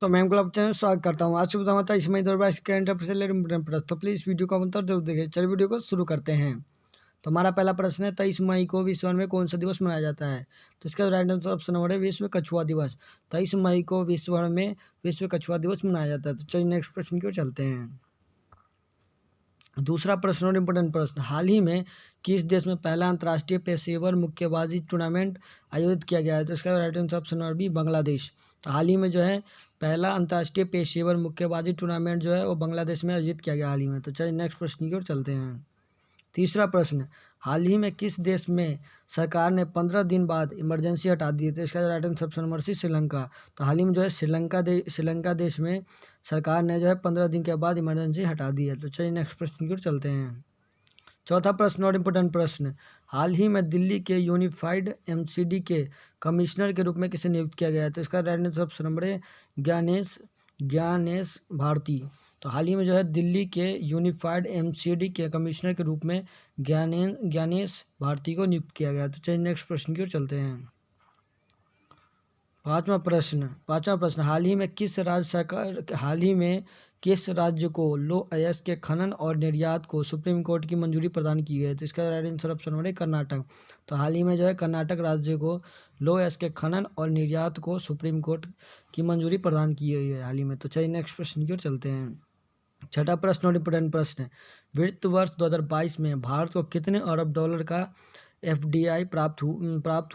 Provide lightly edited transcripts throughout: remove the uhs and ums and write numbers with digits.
तो मैं आपको चैनल स्वागत करता हूँ। आज सुबह बताता इस मई 2022 करंट अफेयर से रिलेटेड तो प्लीज़ वीडियो का अंतर जरूर देखें। चलिए वीडियो को शुरू करते हैं। तो हमारा पहला प्रश्न है 23 मई को विश्व भर में कौन सा दिवस मनाया जाता है? तो इसका राइट आंसर ऑप्शन नंबर है विश्व कछुआ दिवस। 23 मई को विश्व भर में विश्व कछुआ दिवस मनाया जाता है। तो चलिए नेक्स्ट प्रश्न की ओर चलते हैं। दूसरा प्रश्न और इम्पोर्टेंट प्रश्न, हाल ही में किस देश में पहला अंतर्राष्ट्रीय पेशेवर मुक्केबाजी टूर्नामेंट आयोजित किया गया है? तो इसका right answer option number B Bangladesh. तो हाल ही में जो है पहला अंतर्राष्ट्रीय पेशेवर मुक्केबाजी टूर्नामेंट जो है वो बांग्लादेश में आयोजित किया गया हाल ही में। तो चलिए नेक्स्ट प्रश्न की ओर चलते हैं। तीसरा प्रश्न, हाल ही में किस देश में सरकार ने 15 दिन बाद इमरजेंसी हटा दी है? तो इसका right answer option number C Sri Lanka. तो हाल ही में जो है श्रीलंका देश में सरकार ने जो है 15 दिन के बाद इमरजेंसी हटा दी है। तो चलिए नेक्स्ट प्रश्न की ओर चलते हैं। चौथा प्रश्न और इम्पोर्टेंट प्रश्न, हाल ही में दिल्ली के यूनिफाइड एमसीडी के कमिश्नर के रूप में किसे नियुक्त किया गया है? तो इसका राइट आंसर ऑप्शन नंबर है ज्ञानेश भारती। तो हाल ही में जो है दिल्ली के यूनिफाइड एमसीडी के कमिश्नर के रूप में ज्ञानेश भारती को नियुक्त किया गया। तो चलिए नेक्स्ट प्रश्न की ओर चलते हैं। पांचवा प्रश्न, हाल ही में किस राज्य को लो अयस्क के खनन और निर्यात को सुप्रीम कोर्ट की मंजूरी प्रदान की गई है? तो इसका राइट आंसर ऑप्शन नंबर है कर्नाटक। तो हाल ही में जो है कर्नाटक राज्य को लो अयस्क के खनन और निर्यात को सुप्रीम कोर्ट की मंजूरी प्रदान की गई है हाल ही में। तो चलिए नेक्स्ट प्रश्न की ओर चलते हैं। छठा प्रश्न और इम्पोर्टेंट प्रश्न, वित्त वर्ष 2022 में भारत को कितने अरब डॉलर का एफडीआई प्राप्त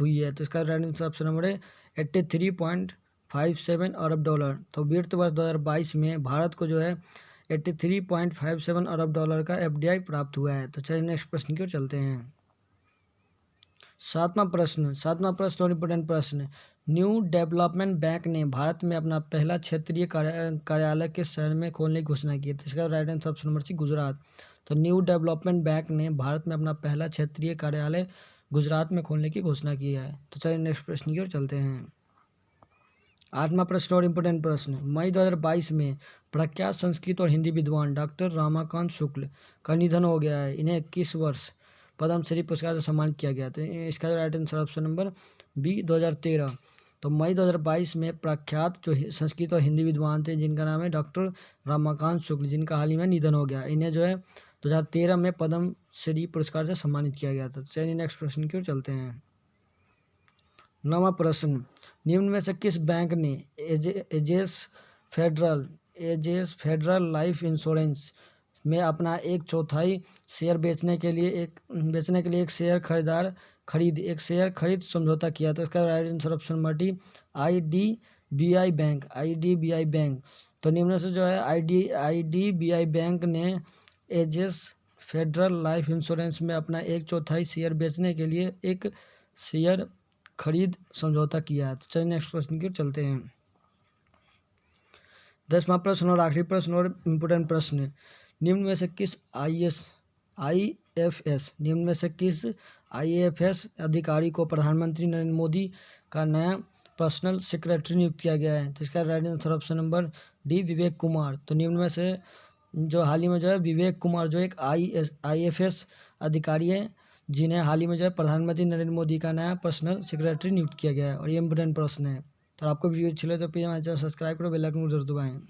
हुई है? तो इसका राइट आंसर ऑप्शन नंबर है 83.57 अरब डॉलर। तो वित्त वर्ष 2022 में भारत को जो है 83.57 अरब डॉलर का एफडीआई प्राप्त हुआ है। तो चलिए नेक्स्ट प्रश्न की ओर चलते हैं। सातवां प्रश्न और इम्पोर्टेंट प्रश्न, न्यू डेवलपमेंट बैंक ने भारत में अपना पहला क्षेत्रीय कार्यालय किस शहर में खोलने की घोषणा की है? तो इसका right answer option number C Gujarat. तो न्यू डेवलपमेंट बैंक ने भारत में अपना पहला क्षेत्रीय कार्यालय गुजरात में खोलने की घोषणा की है। तो चलिए नेक्स्ट प्रश्न की ओर चलते हैं। आठवां प्रश्न और इम्पोर्टेंट प्रश्न, मई 2022 में प्रख्यात संस्कृत और हिंदी विद्वान डॉक्टर रमाकांत शुक्ल का निधन हो गया है। इन्हें किस वर्ष पद्मश्री पुरस्कार से सम्मानित किया गया? तो इसका right answer option number B 2013। तो मई 2022 में प्रख्यात जो संस्कृत और हिंदी विद्वान थे जिनका नाम है डॉक्टर रमाकांत शुक्ल, जिनका हाल ही में निधन हो गया, इन्हें जो है 2013 में पद्मश्री पुरस्कार से सम्मानित किया गया था। चलिए नेक्स्ट प्रश्न की ओर चलते हैं। नवा प्रश्न, निम्न में से किस बैंक ने एजेस फेडरल लाइफ इंश्योरेंस में अपना 1/4 शेयर बेचने के लिए एक शेयर खरीद समझौता किया? तो इसका right answer option number D IDBI bank. तो निम्न से जो है आईडीबीआई बैंक ने एजेस फेडरल लाइफ इंश्योरेंस में अपना 1/4 शेयर बेचने के लिए एक शेयर खरीद समझौता किया है। तो चलिए नेक्स्ट प्रश्न की ओर चलते हैं। 10वां प्रश्न और आखिरी प्रश्न और इम्पोर्टेंट प्रश्न, निम्न में से किस आईएफएस अधिकारी को प्रधानमंत्री नरेंद्र मोदी का नया पर्सनल सेक्रेटरी नियुक्त किया गया है? तो इसका right answer option number D Vivek Kumar. तो निम्न में से जो हाल ही में जो है विवेक कुमार जो एक आईएफएस अधिकारी है जिन्हें हाल ही में जो है प्रधानमंत्री नरेंद्र मोदी का नया पर्सनल सेक्रेटरी नियुक्त किया गया है। और ये इम्पोर्टेंट प्रश्न है। तो आपको वीडियो अच्छी लगे तो प्लीज़ हमारे चैनल सब्सक्राइब करो, बेल आइकन को जरूर दबाएं।